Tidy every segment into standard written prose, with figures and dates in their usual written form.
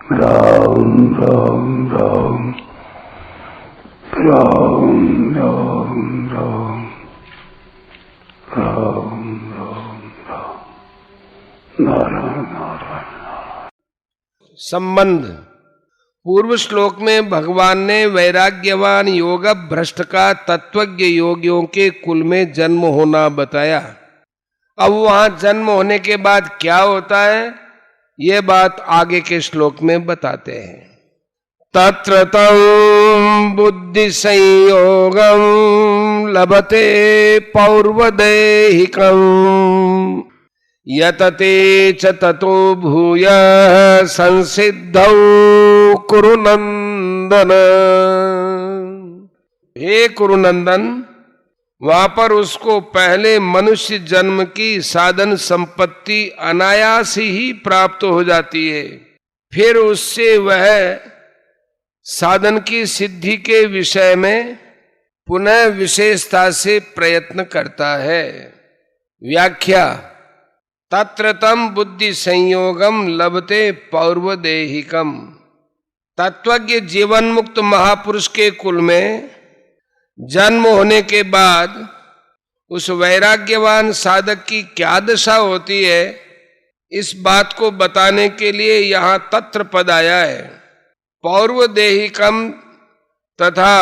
राम राम राम राम राम राम राम राम राम नारायण नारायण। संबंध। पूर्व श्लोक में भगवान ने वैराग्यवान योग भ्रष्ट का तत्वज्ञ योगियों के कुल में जन्म होना बताया। अब वहां जन्म होने के बाद क्या होता है, ये बात आगे के श्लोक में बताते हैं। तत्र तं बुद्धि संयोगम लभते पौर्वदेहिकम यतते च ततो भूय संसिद्धौ कुरुनंदन। हे कुरुनंदन, वहां पर उसको पहले मनुष्य जन्म की साधन संपत्ति अनायास ही प्राप्त हो जाती है। फिर उससे वह साधन की सिद्धि के विषय में पुनः विशेषता से प्रयत्न करता है। व्याख्या। तत्र तम बुद्धि संयोगम लभते पौर्वदेहिकम। तत्वज्ञ जीवन मुक्त महापुरुष के कुल में जन्म होने के बाद उस वैराग्यवान साधक की क्या दशा होती है, इस बात को बताने के लिए यहाँ तत्र पद आया है। पौर्वदेहिकम तथा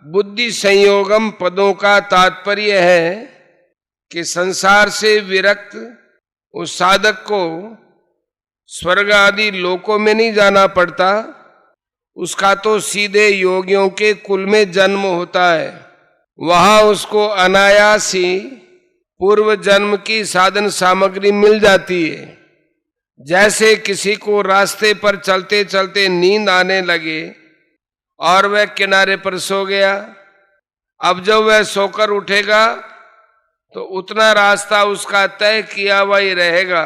बुद्धि संयोगम पदों का तात्पर्य है कि संसार से विरक्त उस साधक को स्वर्ग आदि लोकों में नहीं जाना पड़ता, उसका तो सीधे योगियों के कुल में जन्म होता है। वहां उसको अनायास ही पूर्व जन्म की साधन सामग्री मिल जाती है। जैसे किसी को रास्ते पर चलते चलते नींद आने लगे और वह किनारे पर सो गया, अब जब वह सोकर उठेगा तो उतना रास्ता उसका तय किया हुआ ही रहेगा।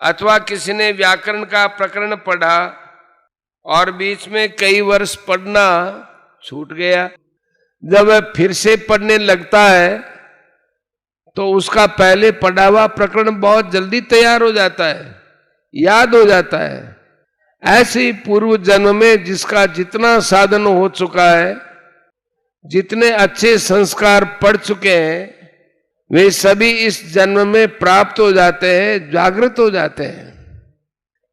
अथवा किसी ने व्याकरण का प्रकरण पढ़ा और बीच में कई वर्ष पढ़ना छूट गया, जब वह फिर से पढ़ने लगता है तो उसका पहले पढ़ा हुआ प्रकरण बहुत जल्दी तैयार हो जाता है, याद हो जाता है। ऐसे ही पूर्व जन्म में जिसका जितना साधन हो चुका है, जितने अच्छे संस्कार पढ़ चुके हैं, वे सभी इस जन्म में प्राप्त हो जाते हैं, जागृत हो जाते हैं।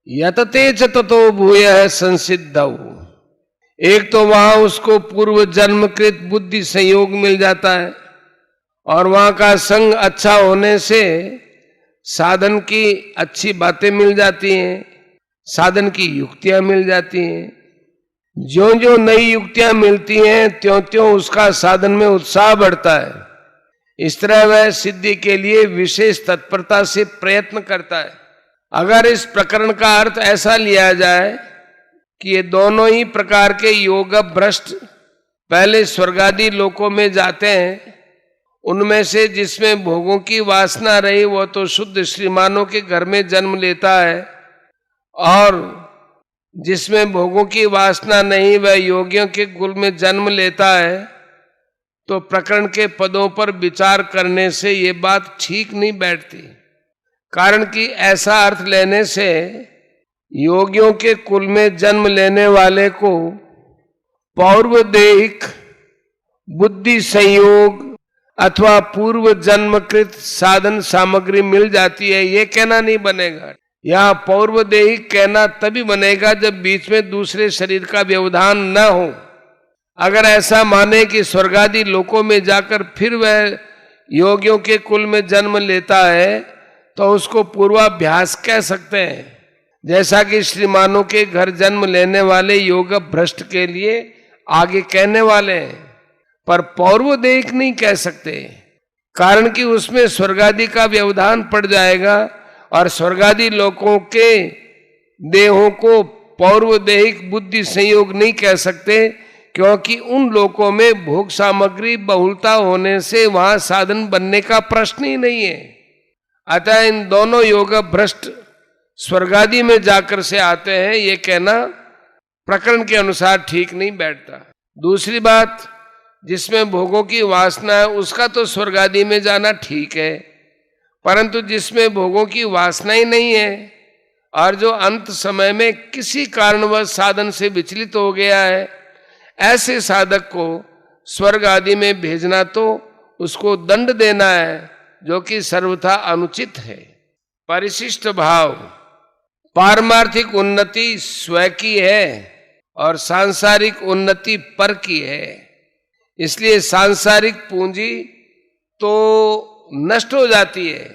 यतते च ततो भूयः संसिद्धौ। एक तो वहां उसको पूर्व जन्मकृत बुद्धि संयोग मिल जाता है और वहां का संग अच्छा होने से साधन की अच्छी बातें मिल जाती हैं, साधन की युक्तियां मिल जाती हैं। ज्यों ज्यों नई युक्तियां मिलती हैं त्यों त्यों उसका साधन में उत्साह बढ़ता है। इस तरह वह सिद्धि के लिए विशेष तत्परता से प्रयत्न करता है। अगर इस प्रकरण का अर्थ ऐसा लिया जाए कि ये दोनों ही प्रकार के योग भ्रष्ट पहले स्वर्गादि लोकों में जाते हैं, उनमें से जिसमें भोगों की वासना रही वो तो शुद्ध श्रीमानों के घर में जन्म लेता है, और जिसमें भोगों की वासना नहीं वह योगियों के कुल में जन्म लेता है, तो प्रकरण के पदों पर विचार करने से ये बात ठीक नहीं बैठती। कारण कि ऐसा अर्थ लेने से योगियों के कुल में जन्म लेने वाले को पौर्वदेहिक बुद्धि संयोग अथवा पूर्व जन्मकृत साधन सामग्री मिल जाती है, ये कहना नहीं बनेगा। यहाँ पौर्वदेहिक कहना तभी बनेगा जब बीच में दूसरे शरीर का व्यवधान न हो। अगर ऐसा माने कि स्वर्गादि लोकों में जाकर फिर वह योगियों के कुल में जन्म लेता है तो उसको पूर्वाभ्यास कह सकते हैं। जैसा कि श्रीमानों के घर जन्म लेने वाले योग भ्रष्ट के लिए आगे कहने वाले हैं, पर पौर्वदेहिक नहीं कह सकते, कारण कि उसमें स्वर्गादि का व्यवधान पड़ जाएगा और स्वर्गादि लोकों के देहों को पौर्वदेहिक बुद्धि संयोग नहीं कह सकते, क्योंकि उन लोकों में भोग सामग्री बहुलता होने से वहां साधन बनने का प्रश्न ही नहीं है। अतः इन दोनों योग भ्रष्ट स्वर्गादि में जाकर से आते हैं, ये कहना प्रकरण के अनुसार ठीक नहीं बैठता। दूसरी बात, जिसमें भोगों की वासना है उसका तो स्वर्गादि में जाना ठीक है, परंतु जिसमें भोगों की वासना ही नहीं है और जो अंत समय में किसी कारणवश साधन से विचलित हो गया है, ऐसे साधक को स्वर्ग आदि में भेजना तो उसको दंड देना है, जो कि सर्वथा अनुचित है। परिशिष्ट भाव, पारमार्थिक उन्नति स्व की है और सांसारिक उन्नति पर की है। इसलिए सांसारिक पूंजी तो नष्ट हो जाती है,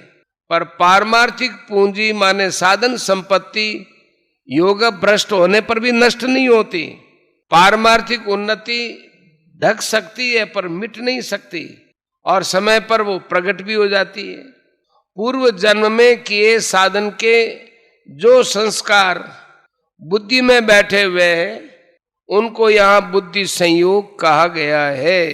पर पारमार्थिक पूंजी माने साधन संपत्ति योग भ्रष्ट होने पर भी नष्ट नहीं होती। पारमार्थिक उन्नति ढक सकती है पर मिट नहीं सकती, और समय पर वो प्रकट भी हो जाती है। पूर्व जन्म में किए साधन के जो संस्कार बुद्धि में बैठे हुए हैं, उनको यहां बुद्धि संयोग कहा गया है।